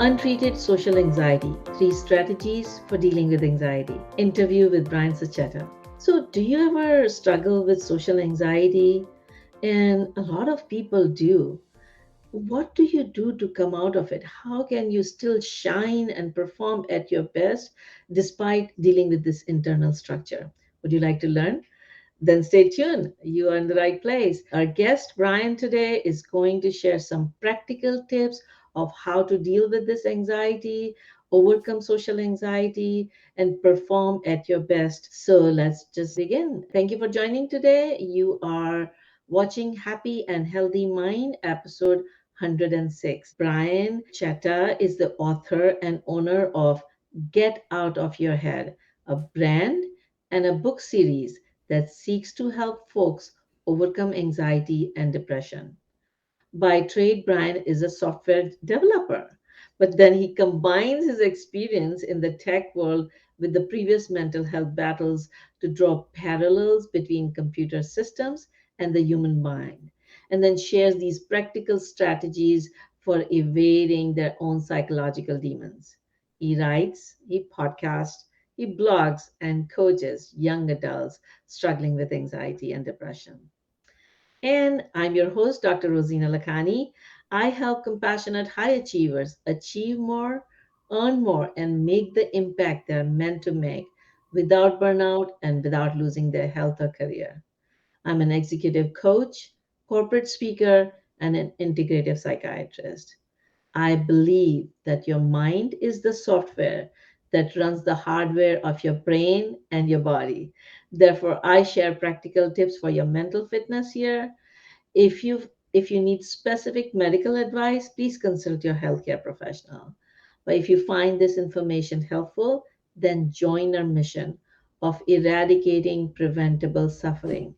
Untreated Social Anxiety, 3 Strategies for Dealing with Anxiety. Interview with Brian Sachetta. So, do you ever struggle with social anxiety? And a lot of people do. What do you do to come out of it? How can you still shine and perform at your best despite dealing with this internal structure? Would you like to learn? Then stay tuned. You are in the right place. Our guest, Brian, today is going to share some practical tips of how to deal with this anxiety, overcome social anxiety, and perform at your best. So let's just begin. Thank you for joining today. You are watching Happy and Healthy Mind, episode 106. Brian Chetta is the author and owner of Get Out of Your Head, a brand and a book series that seeks to help folks overcome anxiety and depression. By trade, Brian is a software developer, but then he combines his experience in the tech world with the previous mental health battles to draw parallels between computer systems and the human mind, and then shares these practical strategies for evading their own psychological demons. He writes, he podcasts, he blogs, and coaches young adults struggling with anxiety and depression. And I'm your host, Dr. Rozina Lakhani. I help compassionate high achievers achieve more, earn more, and make the impact they're meant to make without burnout and without losing their health or career. I'm an executive coach, corporate speaker, and an integrative psychiatrist. I believe that your mind is the software that runs the hardware of your brain and your body. Therefore, I share practical tips for your mental fitness here. If you need specific medical advice, please consult your healthcare professional. But if you find this information helpful, then join our mission of eradicating preventable suffering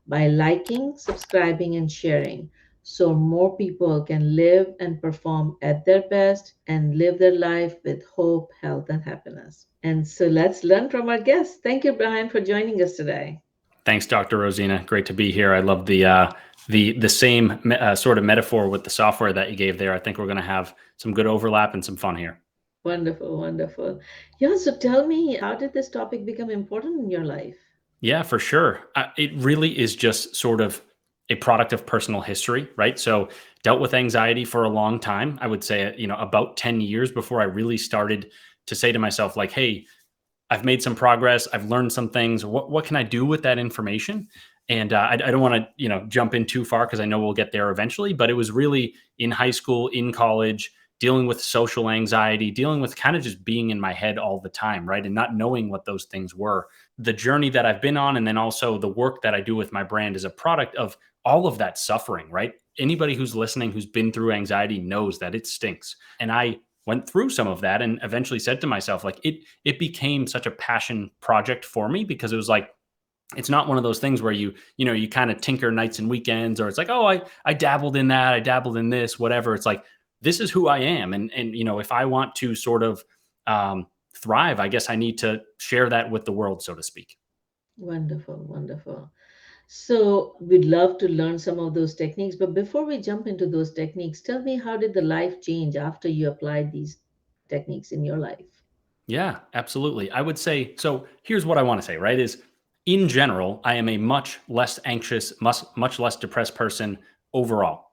by liking, subscribing, and sharing so more people can live and perform at their best and live their life with hope, health, and happiness. And so let's learn from our guests. Thank you, Brian, for joining us today. Thanks, Dr. Rozina. Great to be here. I love the same sort of metaphor with the software that you gave there. I think we're going to have some good overlap and some fun here. Wonderful, wonderful. Yeah, so tell me, how did this topic become important in your life? Yeah, for sure. It really is just sort of a product of personal history, right? So dealt with anxiety for a long time. I would say, about 10 years before I really started to say to myself, like, hey, I've made some progress. I've learned some things. What can I do with that information? And I don't want to, jump in too far because I know we'll get there eventually. But it was really in high school, in college, dealing with social anxiety, dealing with kind of just being in my head all the time, right? And not knowing what those things were. The journey that I've been on, and then also the work that I do with my brand is a product of all of that suffering, right? Anybody who's listening who's been through anxiety knows that it stinks. And I went through some of that and eventually said to myself, like, it became such a passion project for me because it was like, it's not one of those things where you kind of tinker nights and weekends, or it's like, oh, I dabbled in that, I dabbled in this, whatever. It's like, this is who I am. And if I want to sort of thrive, I guess I need to share that with the world, so to speak. Wonderful, wonderful. So we'd love to learn some of those techniques. But before we jump into those techniques, tell me, how did the life change after you applied these techniques in your life? Yeah, absolutely. I would say, so here's what I want to say, right? Is in general, I am a much less anxious, much less depressed person overall.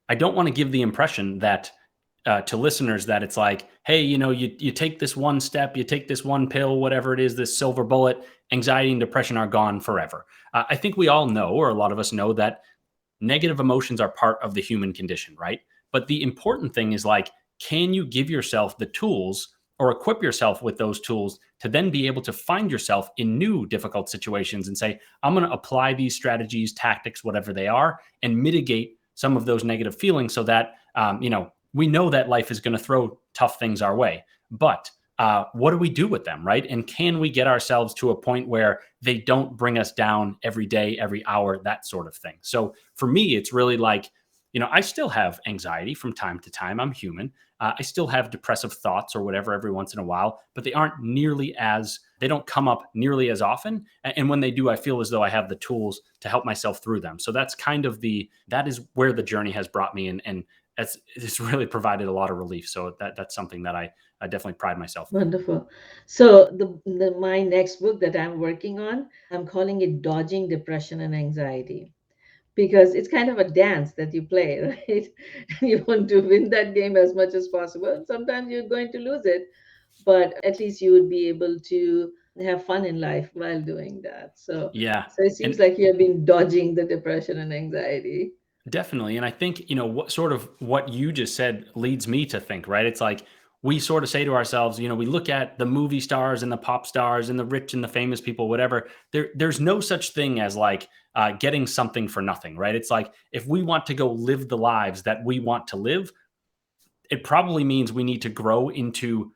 I don't want to give the impression that to listeners that it's like, hey, you take this one step, you take this one pill, whatever it is, this silver bullet, anxiety and depression are gone forever. I think we all know, or a lot of us know, that negative emotions are part of the human condition, right? But the important thing is, like, can you give yourself the tools or equip yourself with those tools to then be able to find yourself in new difficult situations and say, I'm going to apply these strategies, tactics, whatever they are, and mitigate some of those negative feelings so that, we know that life is going to throw tough things our way. But what do we do with them, right? And can we get ourselves to a point where they don't bring us down every day, every hour, that sort of thing? So for me, it's really like, I still have anxiety from time to time. I'm human. I still have depressive thoughts or whatever every once in a while, but they don't come up nearly as often. And when they do, I feel as though I have the tools to help myself through them. So that's kind of that is where the journey has brought me. And it's really provided a lot of relief. So that's something that I definitely pride myself in. Wonderful. So my next book that I'm working on, I'm calling it Dodging Depression and Anxiety, because it's kind of a dance that you play, right? You want to win that game as much as possible. And sometimes you're going to lose it, but at least you would be able to have fun in life while doing that. Yeah. So it seems And like you have been dodging the depression and anxiety. definitely. And I think, what sort of what you just said leads me to think, right? It's like we sort of say to ourselves, we look at the movie stars and the pop stars and the rich and the famous people, whatever. There's no such thing as like getting something for nothing, right? It's like if we want to go live the lives that we want to live, it probably means we need to grow into,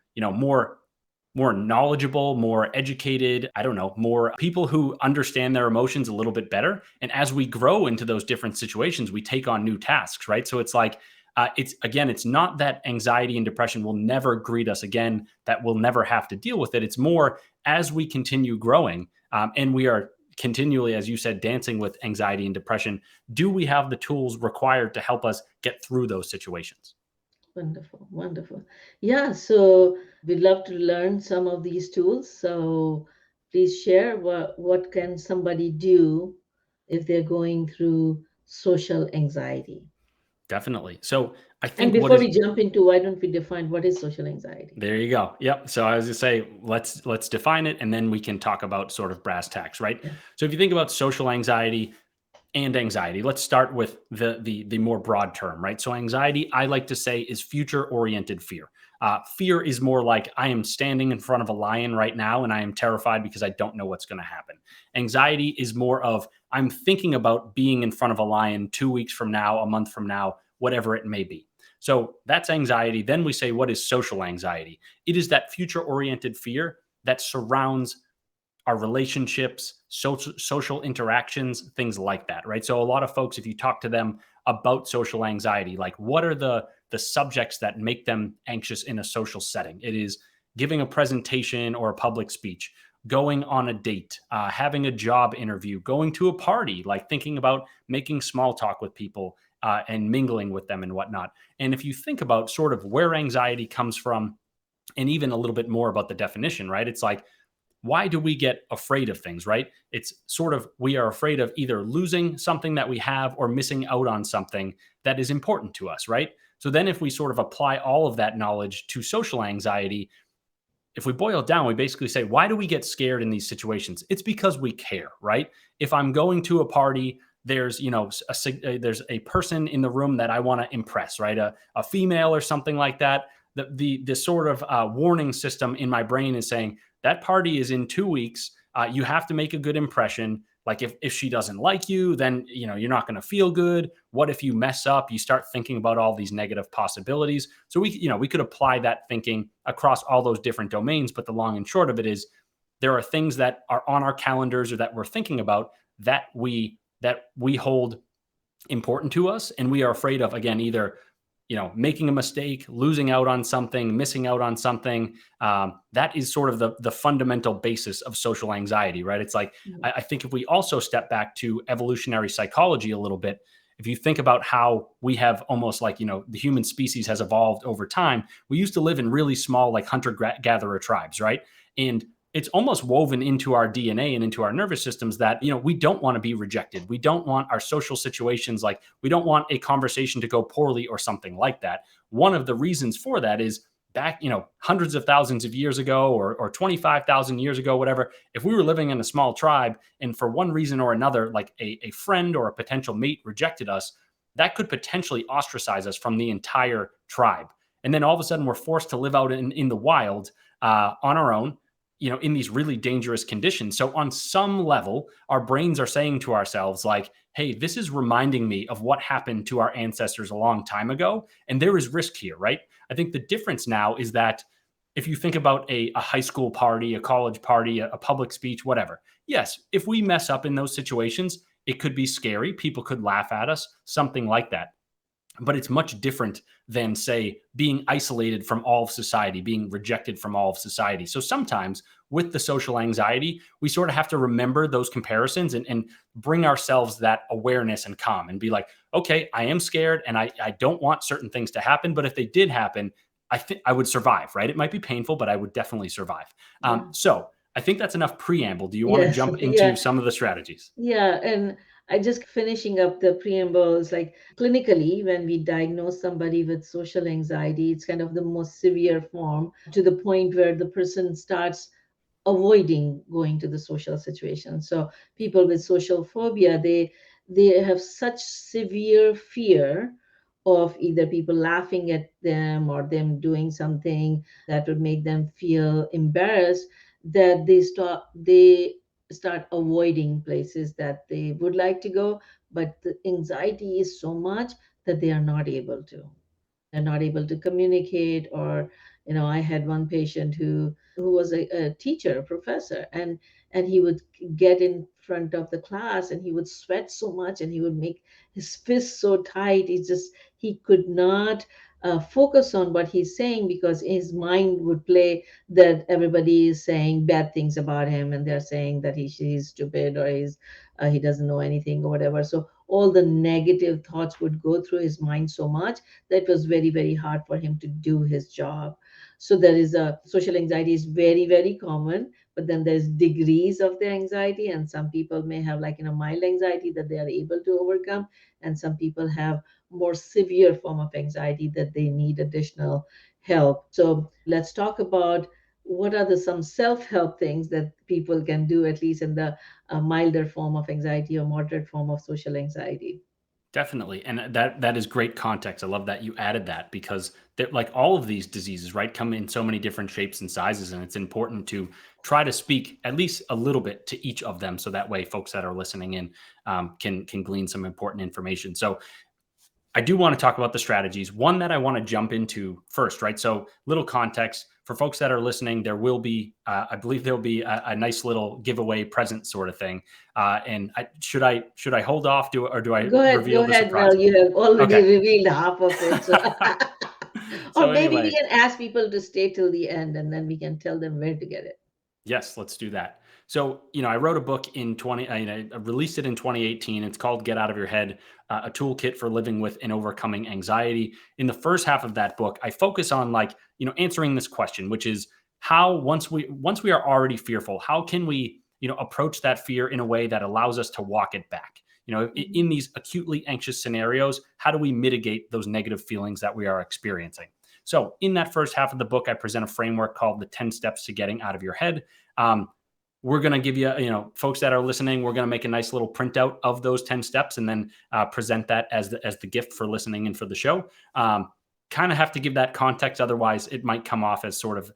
more knowledgeable, more educated, I don't know, more people who understand their emotions a little bit better. And as we grow into those different situations, we take on new tasks, right? So it's like, it's not that anxiety and depression will never greet us again, that we'll never have to deal with it. It's more as we continue growing, and we are continually, as you said, dancing with anxiety and depression. Do we have the tools required to help us get through those situations? Wonderful, wonderful. Yeah, so we'd love to learn some of these tools. So please share what can somebody do if they're going through social anxiety. Definitely. So I And think what before is we jump into, why don't we define what is social anxiety? There you go. Yep. So I was gonna say, let's define it, and then we can talk about sort of brass tacks, right? Yeah. So if you think about social anxiety and anxiety, let's start with the more broad term, right? So anxiety, I like to say, is future oriented fear. Fear is more like I am standing in front of a lion right now, and I am terrified because I don't know what's going to happen. Anxiety is more of I'm thinking about being in front of a lion 2 weeks from now, a month from now, whatever it may be. So that's anxiety. Then we say, what is social anxiety? It is that future oriented fear that surrounds our relationships, social interactions, things like that, right? So a lot of folks, if you talk to them about social anxiety, like what are the subjects that make them anxious in a social setting? It is giving a presentation or a public speech, going on a date, having a job interview, going to a party, like thinking about making small talk with people and mingling with them and whatnot. And if you think about sort of where anxiety comes from, and even a little bit more about the definition, right? It's like, why do we get afraid of things, right? It's sort of we are afraid of either losing something that we have or missing out on something that is important to us, right? So then if we sort of apply all of that knowledge to social anxiety, if we boil it down, we basically say, why do we get scared in these situations? It's because we care, right? If I'm going to a party, there's there's a person in the room that I want to impress, right? A female or something like that. The sort of warning system in my brain is saying that party is in 2 weeks. You have to make a good impression. Like if she doesn't like you, then you're not going to feel good. What if you mess up? You start thinking about all these negative possibilities. So we could apply that thinking across all those different domains. But the long and short of it is there are things that are on our calendars or that we're thinking about that we hold important to us, and we are afraid of, again, either making a mistake, losing out on something, missing out on something. That is sort of the fundamental basis of social anxiety, right? It's like, I think if we also step back to evolutionary psychology a little bit, if you think about how we have almost like, the human species has evolved over time, we used to live in really small, like hunter-gatherer tribes, right? And it's almost woven into our DNA and into our nervous systems that, we don't want to be rejected. We don't want our social situations, like we don't want a conversation to go poorly or something like that. One of the reasons for that is back, hundreds of thousands of years ago or 25,000 years ago, whatever, if we were living in a small tribe and for one reason or another, like a friend or a potential mate rejected us, that could potentially ostracize us from the entire tribe. And then all of a sudden we're forced to live out in the wild on our own, in these really dangerous conditions. So on some level, our brains are saying to ourselves like, hey, this is reminding me of what happened to our ancestors a long time ago. And there is risk here, right? I think the difference now is that if you think about a high school party, a college party, a public speech, whatever. Yes, if we mess up in those situations, it could be scary. People could laugh at us, something like that. but it's much different than, say, being isolated from all of society, being rejected from all of society. So sometimes with the social anxiety, we sort of have to remember those comparisons and bring ourselves that awareness and calm and be like, okay, I am scared and I don't want certain things to happen, but if they did happen, I think I would survive, right? It might be painful, but I would definitely survive. Yeah. So I think that's enough preamble. Do you want to Yes. jump into Yeah. some of the strategies? Yeah, and I just finishing up the preambles, like clinically, when we diagnose somebody with social anxiety, it's kind of the most severe form to the point where the person starts avoiding going to the social situation. So people with social phobia, they have such severe fear of either people laughing at them or them doing something that would make them feel embarrassed, that they start avoiding places that they would like to go, but the anxiety is so much that they are not able to. They're not able to communicate. Or I had one patient who was a teacher, a professor, and he would get in front of the class and he would sweat so much and he would make his fists so tight. He could not focus on what he's saying because his mind would play that everybody is saying bad things about him, and they're saying that he's stupid, or he doesn't know anything or whatever. So all the negative thoughts would go through his mind so much that was very, very hard for him to do his job. So there is a social anxiety is very, very common, but then there's degrees of the anxiety, and some people may have like mild anxiety that they are able to overcome, and some people have more severe form of anxiety that they need additional help. So let's talk about what are the some self-help things that people can do, at least in the milder form of anxiety or moderate form of social anxiety. Definitely. And that is great context. I love that you added that because like all of these diseases, right, come in so many different shapes and sizes. And it's important to try to speak at least a little bit to each of them. So that way folks that are listening in can glean some important information. So I do want to talk about the strategies. One that I want to jump into first, right? So, little context for folks that are listening. There will be, I believe, there'll be a nice little giveaway present sort of thing. Should I hold off, or do I Go reveal the ahead. surprise? Well, you have already Okay. revealed half of it. So, or So maybe we anyway, can ask people to stay till the end, and then we can tell them where to get it. yes, let's do that. So, I wrote a book in I released it in 2018. It's called Get Out of Your Head, a toolkit for living with and overcoming anxiety. In the first half of that book, I focus on answering this question, which is how once we are already fearful, how can we, approach that fear in a way that allows us to walk it back? In these acutely anxious scenarios, how do we mitigate those negative feelings that we are experiencing? So, in that first half of the book, I present a framework called the 10 steps to getting out of your head. Um, we're going to give you, folks that are listening, we're going to make a nice little printout of those 10 steps and then present that as the gift for listening and for the show. Kind of have to give that context. Otherwise, it might come off as sort of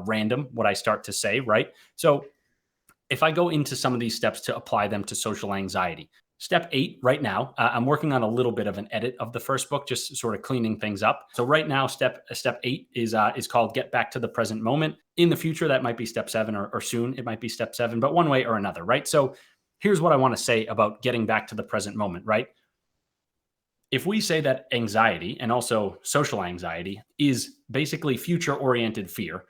random what I start to say, right? So if I go into some of these steps to apply them to social anxiety, step 8 right now, I'm working on a little bit of an edit of the first book, just sort of cleaning things up. So right now, step 8 is called get back to the present moment. In the future, that might be step 7, or soon it might be step 7, but one way or another, right? So here's what I want to say about getting back to the present moment, right? If we say that anxiety and also social anxiety is basically future oriented fear,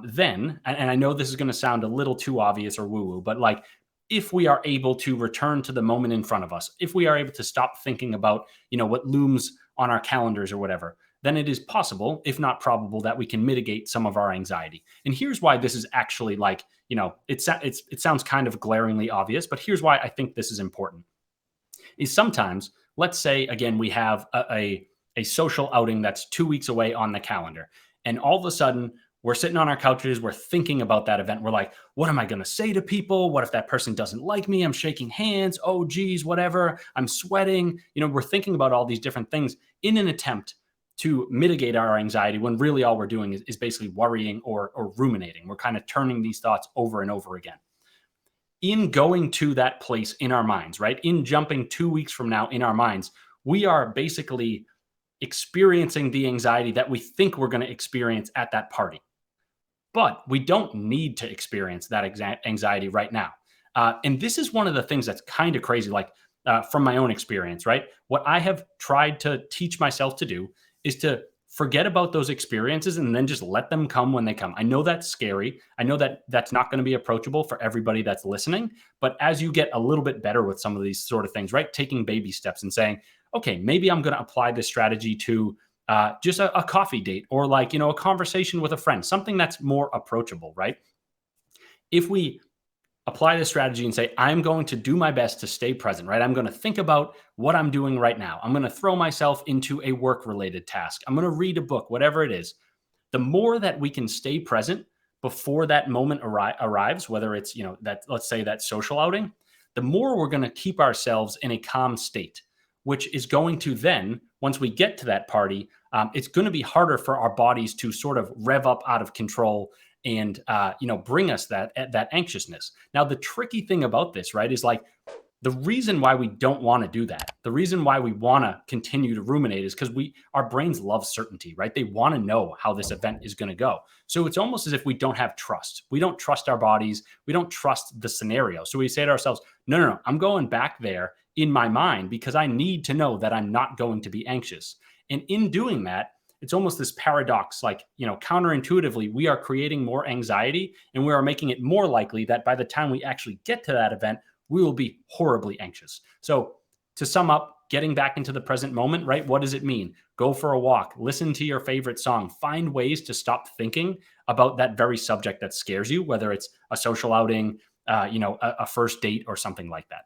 then, and I know this is going to sound a little too obvious or woo woo, but if we are able to return to the moment in front of us, if we are able to stop thinking about, what looms on our calendars or whatever, then it is possible, if not probable, that we can mitigate some of our anxiety. And here's why this is actually it sounds kind of glaringly obvious, but here's why I think this is important. Is sometimes, let's say again, we have a social outing that's 2 weeks away on the calendar, and all of a sudden we're sitting on our couches, we're thinking about that event. We're like, what am I going to say to people? What if that person doesn't like me? I'm shaking hands. Oh, geez, whatever. I'm sweating. We're thinking about all these different things in an attempt to mitigate our anxiety when really all we're doing is basically worrying or ruminating. We're kind of turning these thoughts over and over again. In going to that place in our minds, right? In jumping 2 weeks from now in our minds, we are basically experiencing the anxiety that we think we're going to experience at that party. But we don't need to experience that exact anxiety right now. And this is one of the things that's kind of crazy. from my own experience, right? What I have tried to teach myself to do is to forget about those experiences and then just let them come when they come. I know that's scary. I know that that's not going to be approachable for everybody that's listening. But as you get a little bit better with some of these sort of things, right? Taking baby steps and saying, okay, maybe I'm going to apply this strategy to just a coffee date or like, a conversation with a friend, something that's more approachable, right? If we apply this strategy and say, I'm going to do my best to stay present, right? I'm going to think about what I'm doing right now. I'm going to throw myself into a work related task. I'm going to read a book, whatever it is. The more that we can stay present before that moment arrives, whether it's, that, let's say that social outing, the more we're going to keep ourselves in a calm state, which is going to then, once we get to that party, it's going to be harder for our bodies to sort of rev up out of control and bring us that anxiousness. Now, the tricky thing about this, right, is like the reason why we don't want to do that, the reason why we want to continue to ruminate is because our brains love certainty, right? They want to know how this event is going to go. So it's almost as if we don't have trust. We don't trust our bodies. We don't trust the scenario. So we say to ourselves, no, I'm going back there in my mind because I need to know that I'm not going to be anxious. And in doing that, it's almost this paradox, like, counterintuitively, we are creating more anxiety and we are making it more likely that by the time we actually get to that event, we will be horribly anxious. So to sum up, getting back into the present moment, right? What does it mean? Go for a walk, listen to your favorite song, find ways to stop thinking about that very subject that scares you, whether it's a social outing, a first date or something like that.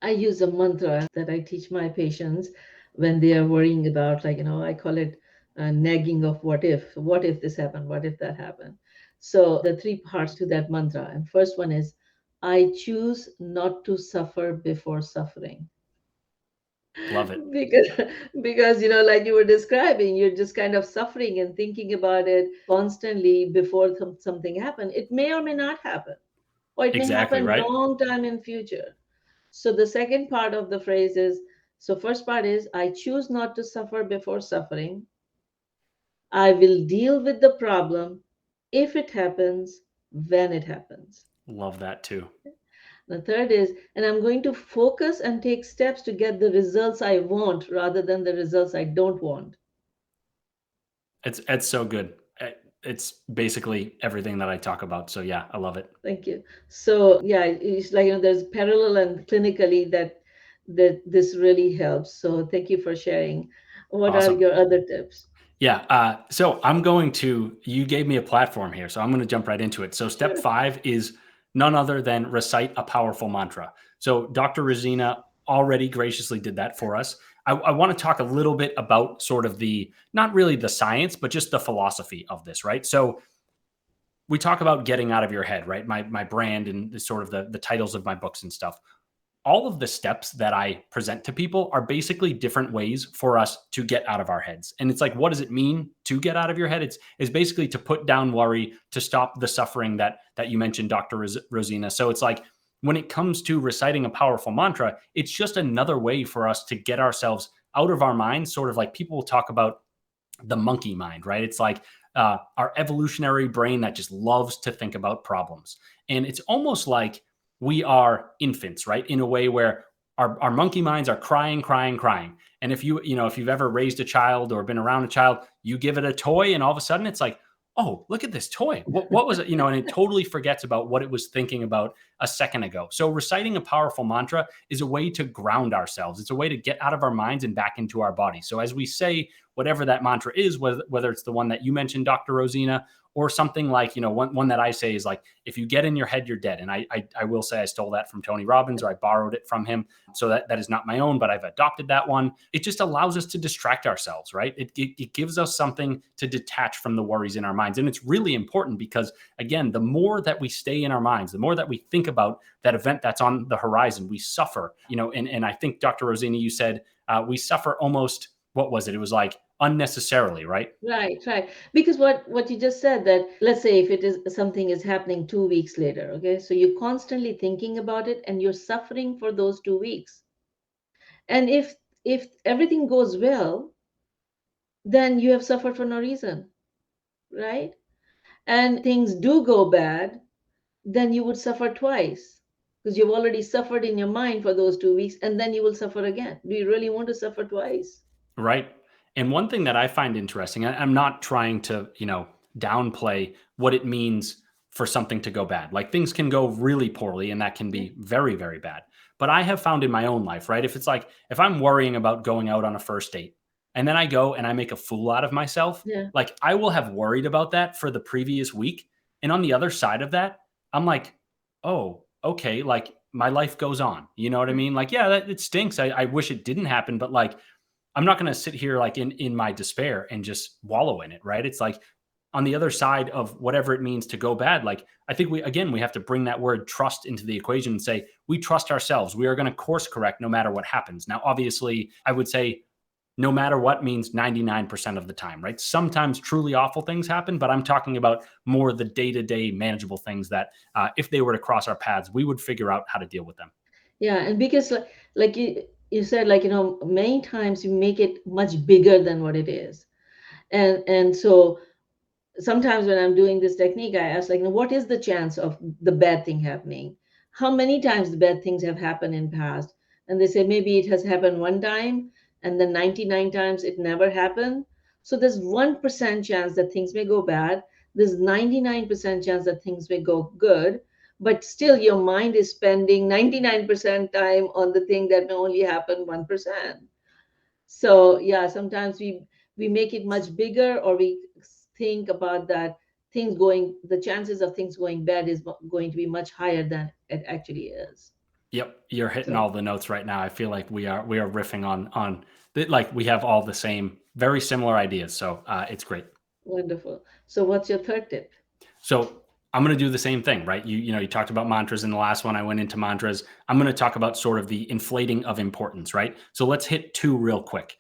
I use a mantra that I teach my patients when they are worrying about, like, I call it nagging of what if this happened, what if that happened. So the three parts to that mantra. And first one is, I choose not to suffer before suffering. Love it. because because like you were describing, you're just kind of suffering and thinking about it constantly before something happen. It may or may not happen, or it may Exactly, happen right? long time in future. So the second part of the phrase is, so first part is, I choose not to suffer before suffering. I will deal with the problem if it happens, when it happens. Love that too. The third is, and I'm going to focus and take steps to get the results I want rather than the results I don't want. It's so good. It's basically everything that I talk about. So yeah, I love it. Thank you. So yeah, it's like, there's parallel and clinically that this really helps. So thank you for sharing. What are Awesome. your other tips? Yeah. So you gave me a platform here. So I'm going to jump right into it. So step Sure. 5 is none other than recite a powerful mantra. So Dr. Rozina already graciously did that for us. I want to talk a little bit about sort of not really the science, but just the philosophy of this, right? So we talk about getting out of your head, right? My brand and the sort of the titles of my books and stuff. All of the steps that I present to people are basically different ways for us to get out of our heads. And it's like, what does it mean to get out of your head? It's basically to put down worry, to stop the suffering that you mentioned, Dr. Rozina. So it's like when it comes to reciting a powerful mantra, it's just another way for us to get ourselves out of our minds, sort of like people will talk about the monkey mind, right? It's like our evolutionary brain that just loves to think about problems. And it's almost like we are infants, right? In a way where our monkey minds are crying, crying, crying. And if if you've ever raised a child or been around a child, you give it a toy and all of a sudden it's like, oh, look at this toy. What was it? And it totally forgets about what it was thinking about a second ago. So reciting a powerful mantra is a way to ground ourselves. It's a way to get out of our minds and back into our body. So as we say whatever that mantra is, whether it's the one that you mentioned, Dr. Rozina, or something like, one that I say is like, if you get in your head, you're dead. And I will say I stole that from Tony Robbins, or I borrowed it from him. So that is not my own, but I've adopted that one. It just allows us to distract ourselves, right? It gives us something to detach from the worries in our minds. And it's really important because, again, the more that we stay in our minds, the more that we think about that event that's on the horizon, we suffer, and I think, Dr. Rozina, you said we suffer almost, what was it? It was like unnecessarily, right? Right. Because what you just said, that let's say if it is something is happening 2 weeks later, okay, so you're constantly thinking about it and you're suffering for those 2 weeks. And if everything goes well, then you have suffered for no reason, right? And things do go bad, then you would suffer twice. because you've already suffered in your mind for those 2 weeks, and then you will suffer again. Do you really want to suffer twice? Right. And one thing that I find interesting, I'm not trying to, downplay what it means for something to go bad. Like things can go really poorly and that can Yeah, be very, very bad. But I have found in my own life, right? If it's like, if I'm worrying about going out on a first date and then I go and I make a fool out of myself, yeah, like I will have worried about that for the previous week. And on the other side of that, I'm like, oh, okay, like my life goes on. You know what I yeah. mean? Like, yeah, it stinks. I wish it didn't happen, but like, I'm not going to sit here like in my despair and just wallow in it, right? It's like on the other side of whatever it means to go bad, like I think we have to bring that word trust into the equation and say we trust ourselves. We are going to course correct no matter what happens. Now, obviously, I would say no matter what means 99% of the time, right? Sometimes truly awful things happen, but I'm talking about more the day-to-day manageable things that if they were to cross our paths, we would figure out how to deal with them. Yeah, and because like you said, like, many times you make it much bigger than what it is. And so sometimes when I'm doing this technique, I ask, like, what is the chance of the bad thing happening? How many times the bad things have happened in past? And they say maybe it has happened one time, and then 99 times it never happened. So there's 1% chance that things may go bad. There's 99% chance that things may go good, but still your mind is spending 99% time on the thing that may only happen 1%. So yeah, sometimes we make it much bigger, or we think about that the chances of things going bad is going to be much higher than it actually is. Yep, you're hitting So all the notes right now. I feel like we are riffing on like we have all the same, very similar ideas. So it's great. wonderful. So what's your third tip? So I'm going to do the same thing, right? You talked about mantras in the last one. I went into mantras. I'm going to talk about sort of the inflating of importance, right? So let's hit two real quick.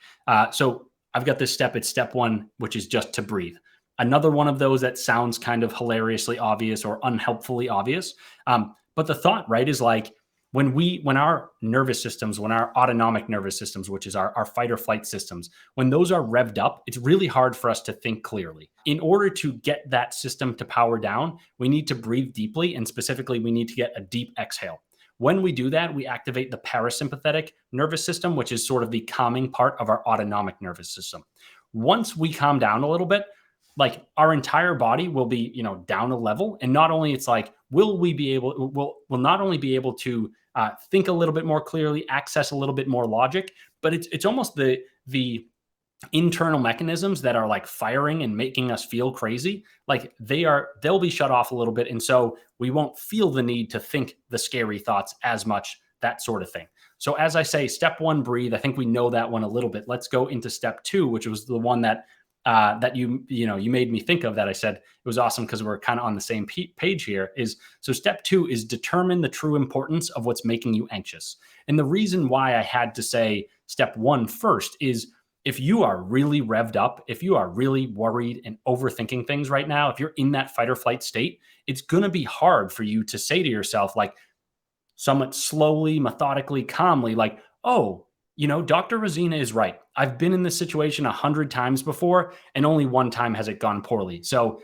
So I've got this step. It's step one, which is just to breathe. Another one of those that sounds kind of hilariously obvious or unhelpfully obvious. But the thought, right, is like when our nervous systems, when our autonomic nervous systems, which is our fight or flight systems, when those are revved up, it's really hard for us to think clearly. In order to get that system to power down, we need to breathe deeply, and specifically, we need to get a deep exhale. When we do that, we activate the parasympathetic nervous system, which is sort of the calming part of our autonomic nervous system. Once we calm down a little bit, like our entire body will be, down a level. And not only it's like, will not only be able to think a little bit more clearly, access a little bit more logic, but it's almost the internal mechanisms that are like firing and making us feel crazy, like they'll be shut off a little bit, and so we won't feel the need to think the scary thoughts as much, that sort of thing. So as I say, step one, breathe. I think we know that one a little bit. Let's go into step two, which was the one that you made me think of, that I said it was awesome because we're kind of on the same page here. Is so step two is determine the true importance of what's making you anxious. And the reason why I had to say step one first is, if you are really revved up, if you are really worried and overthinking things right now, if you're in that fight or flight state, it's going to be hard for you to say to yourself, like somewhat slowly, methodically, calmly, like, oh, Dr. Rozina is right. I've been in this situation 100 times before, and only one time has it gone poorly. So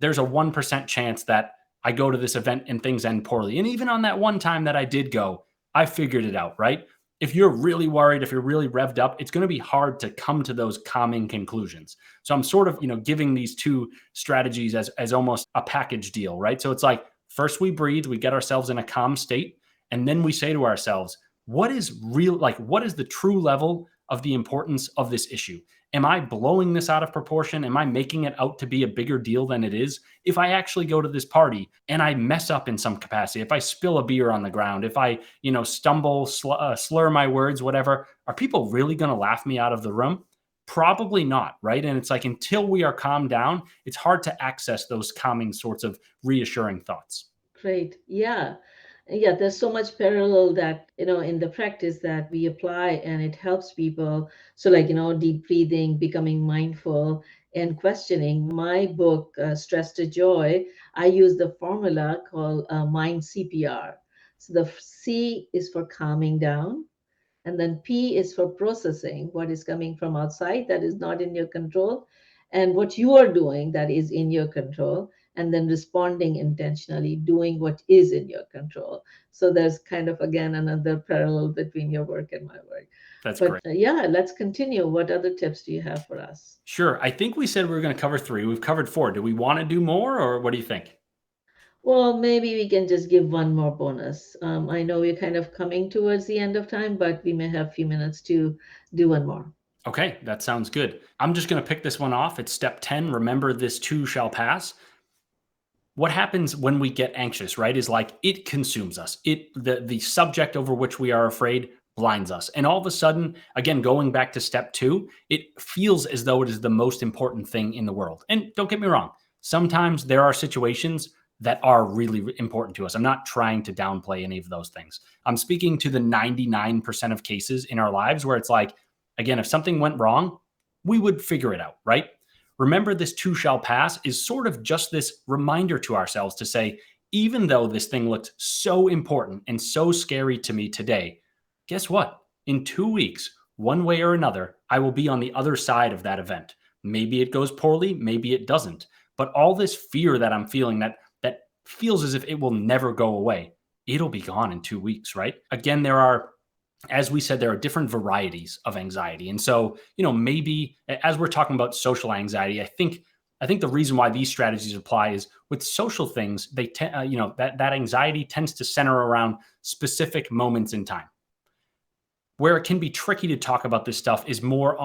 there's a 1% chance that I go to this event and things end poorly. And even on that one time that I did go, I figured it out, right? If you're really worried, if you're really revved up, it's going to be hard to come to those calming conclusions. So I'm sort of, giving these two strategies as almost a package deal, right? So it's like, first we breathe, we get ourselves in a calm state, and then we say to ourselves, what is the true level of the importance of this issue? Am I blowing this out of proportion? Am I making it out to be a bigger deal than it is? If I actually go to this party and I mess up in some capacity, if I spill a beer on the ground, if I, stumble, slur my words, whatever, are people really going to laugh me out of the room? Probably not, right? And it's like, until we are calmed down, it's hard to access those calming sorts of reassuring thoughts. Great. Yeah. Yeah, there's so much parallel that, in the practice that we apply, and it helps people. So, like, deep breathing, becoming mindful, and questioning. My book, Stress to Joy, I use the formula called Mind CPR. So, the C is for calming down, and then P is for processing what is coming from outside that is not in your control, and what you are doing that is in your control. and then responding intentionally, doing what is in your control. So there's kind of, again, another parallel between your work and my work. That's But great. yeah, let's continue. What other tips do you have for us? Sure. I think we said we were going to cover 3. We've covered 4. Do we want to do more, or what do you think? Well, maybe we can just give one more bonus. I know we're kind of coming towards the end of time, but we may have a few minutes to do one more. Okay, that sounds good. I'm just going to pick this one off. It's step 10. Remember, this too shall pass. What happens when we get anxious, right, is like it consumes us. The subject over which we are afraid blinds us. And all of a sudden, again, going back to step 2, it feels as though it is the most important thing in the world. And don't get me wrong, sometimes there are situations that are really important to us. I'm not trying to downplay any of those things. I'm speaking to the 99% of cases in our lives where it's like, again, if something went wrong, we would figure it out, right? Remember, this too shall pass is sort of just this reminder to ourselves to say, even though this thing looked so important and so scary to me today, guess what? In 2 weeks, one way or another, I will be on the other side of that event. Maybe it goes poorly, maybe it doesn't. But all this fear that I'm feeling that feels as if it will never go away, it'll be gone in 2 weeks, right? Again, as we said, there are different varieties of anxiety. And so, maybe as we're talking about social anxiety, I think the reason why these strategies apply is with social things, that anxiety tends to center around specific moments in time. Where it can be tricky to talk about this stuff is more,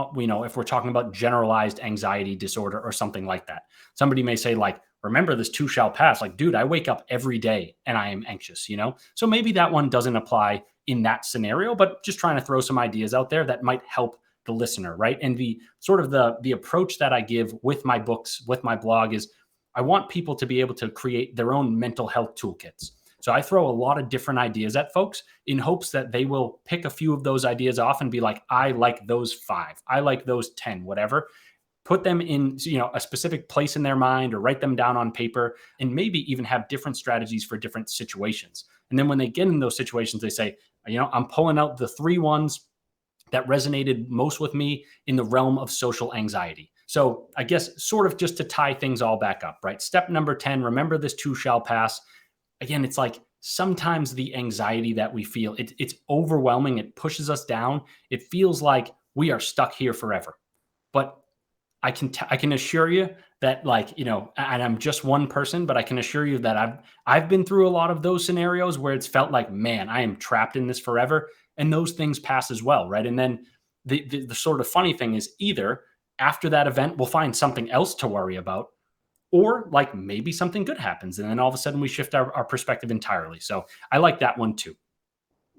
if we're talking about generalized anxiety disorder or something like that. Somebody may say, like, remember, this too shall pass. Like, dude, I wake up every day and I am anxious. So maybe that one doesn't apply in that scenario, but just trying to throw some ideas out there that might help the listener, right? And the sort of the approach that I give with my books, with my blog, is I want people to be able to create their own mental health toolkits. So I throw a lot of different ideas at folks in hopes that they will pick a few of those ideas off and be like, I like those 5, I like those 10, whatever. Put them in, a specific place in their mind, or write them down on paper, and maybe even have different strategies for different situations. And then when they get in those situations, they say, I'm pulling out the 3 ones that resonated most with me in the realm of social anxiety. So I guess sort of just to tie things all back up, right? Step number 10, remember, this too shall pass. Again, it's like sometimes the anxiety that we feel, it's overwhelming. It pushes us down. It feels like we are stuck here forever. But I can assure you that, like, and I'm just one person, but I can assure you that I've been through a lot of those scenarios where it's felt like, man, I am trapped in this forever. And those things pass as well, right? And then the sort of funny thing is, either after that event, we'll find something else to worry about, or like maybe something good happens. And then all of a sudden we shift our perspective entirely. So I like that one too.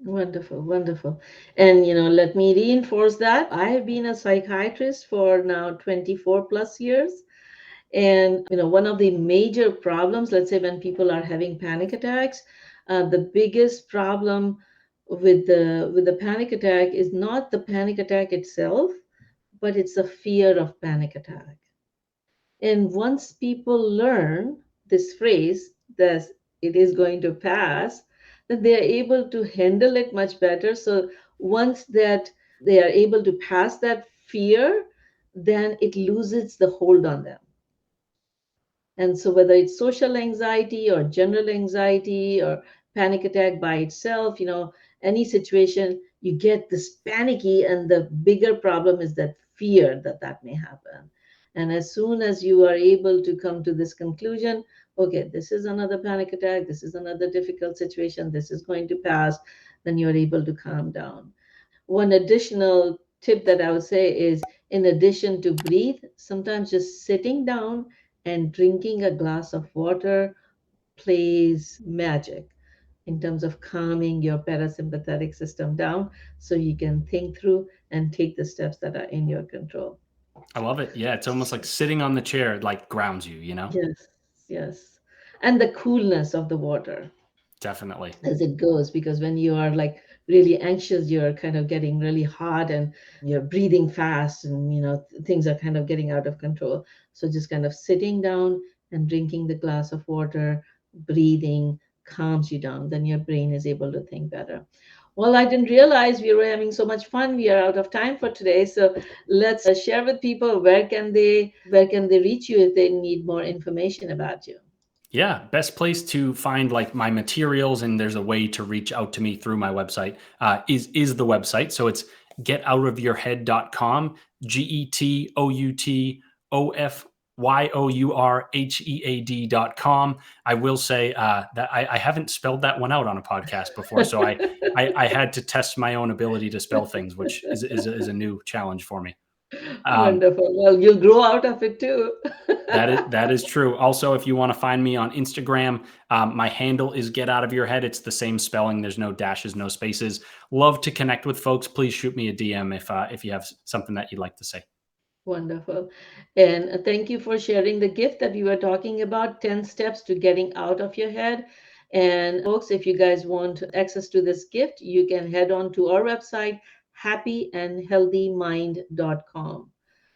Wonderful, wonderful. And let me reinforce that. I have been a psychiatrist for now 24 plus years. And one of the major problems, let's say when people are having panic attacks, the biggest problem with the panic attack is not the panic attack itself, but it's the fear of panic attack. And once people learn this phrase that it is going to pass, then they are able to handle it much better. So once that they are able to pass that fear, then it loses the hold on them. And so, whether it's social anxiety or general anxiety or panic attack by itself, any situation, you get this panicky, and the bigger problem is that fear that may happen. And as soon as you are able to come to this conclusion, okay, this is another panic attack, this is another difficult situation, this is going to pass, then you're able to calm down. One additional tip that I would say is, in addition to breathe, sometimes just sitting down and drinking a glass of water plays magic in terms of calming your parasympathetic system down so you can think through and take the steps that are in your control. I love it. Yeah. It's almost like sitting on the chair, like, grounds you. Yes, yes. And the coolness of the water Definitely. as it goes, because when you are like really anxious, you're kind of getting really hot and you're breathing fast, and things are kind of getting out of control. So just kind of sitting down and drinking the glass of water, breathing calms you down, then your brain is able to think better. Well, I didn't realize we were having so much fun. We are out of time for today, so let's share with people, where can they reach you if they need more information about you. Yeah, best place to find like my materials, and there's a way to reach out to me through my website, is the website. So it's getoutofyourhead.com, getoutofyourhead.com. I will say that I haven't spelled that one out on a podcast before, so I had to test my own ability to spell things, which is a new challenge for me. Wonderful. Well, you'll grow out of it too. That is true. Also, if you want to find me on Instagram, my handle is Get Out of Your Head. It's the same spelling. There's no dashes, no spaces. Love to connect with folks. Please shoot me a DM if you have something that you'd like to say. Wonderful. And thank you for sharing the gift that you were talking about, 10 steps to getting out of your head. And folks, if you guys want access to this gift, you can head on to our website, happyandhealthymind.com.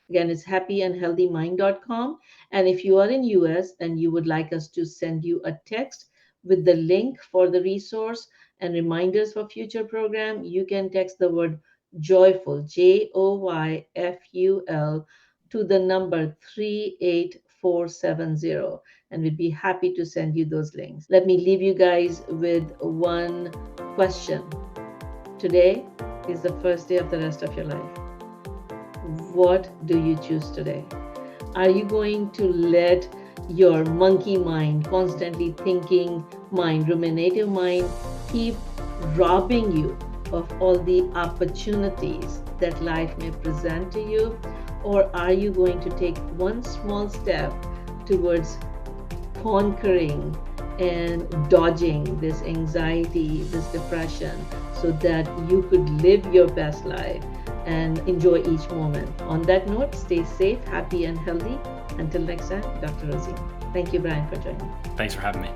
Again, it's happyandhealthymind.com. And if you are in US and you would like us to send you a text with the link for the resource and reminders for future program, you can text the word joyful, JOYFUL, to the number 38470. And we'd be happy to send you those links. Let me leave you guys with one question. Today is the first day of the rest of your life. What do you choose today? Are you going to let your monkey mind, constantly thinking mind, ruminative mind, keep robbing you of all the opportunities that life may present to you? Or are you going to take one small step towards conquering and dodging this anxiety, this depression, so that you could live your best life and enjoy each moment? On that note, stay safe, happy, and healthy. Until next time, Dr. Rozina. Thank you, Brian, for joining me. Thanks for having me.